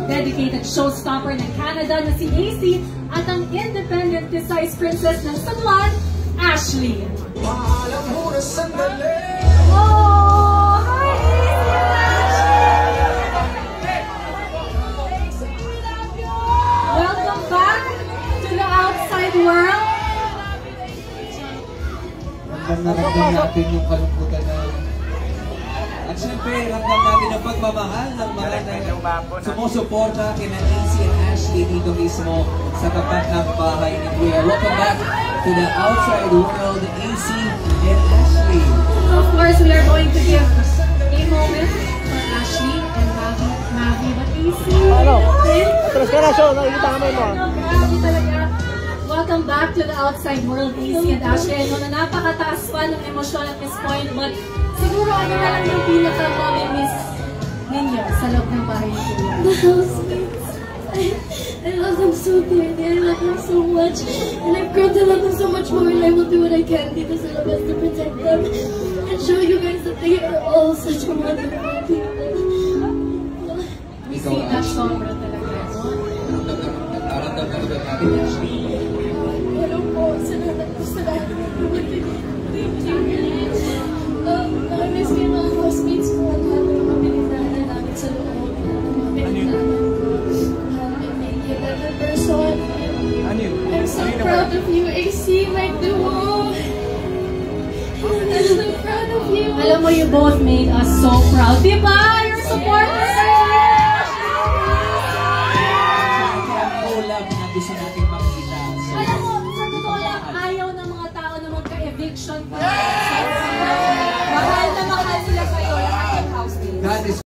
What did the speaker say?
dedicated showstopper ng Canada na si AC at ang independent size princess ng Sanlan, Ashley. Oh, hi AC! Welcome back to the outside world. Ramdam natin yung kalungkutan na. At syempre, ramdam natin ang pagmamahal ng mga sumusuporta kina AC and Ashley dito mismo sa tapat ng bahay ni Kuya. Welcome back to the outside world, AC and Ashley. Of course, we are going to give a moment for Ashley and Mavi. But AC, Atras ka na, show. Nakikita kamay mo. grabe talaga. Welcome back to the outside world, AC and Ashley. I know na napakataas pa ng emosyon at this point, but siguro ano na lang yung pinaka-mommy-miss ninyo sa loob ng bahay ni Kuya. The housemates. I love them so dearly. I love them so much. And I've grown to love them so much more, and I will do what I can dito sa labas to protect them and show you guys that they are all such wonderful people. See, that sobra talaga. Ramdam na ba natin, Ashley? Hello po, salamat po sa lahat. Thank you. Nakamiss ko yung mga housemates ko at lahat ng mga pinagdaanan namin sa loob. Person. I'm so proud of you, AC, my duo. I'm so proud of you. Alam mo, you both made us so proud. Diba?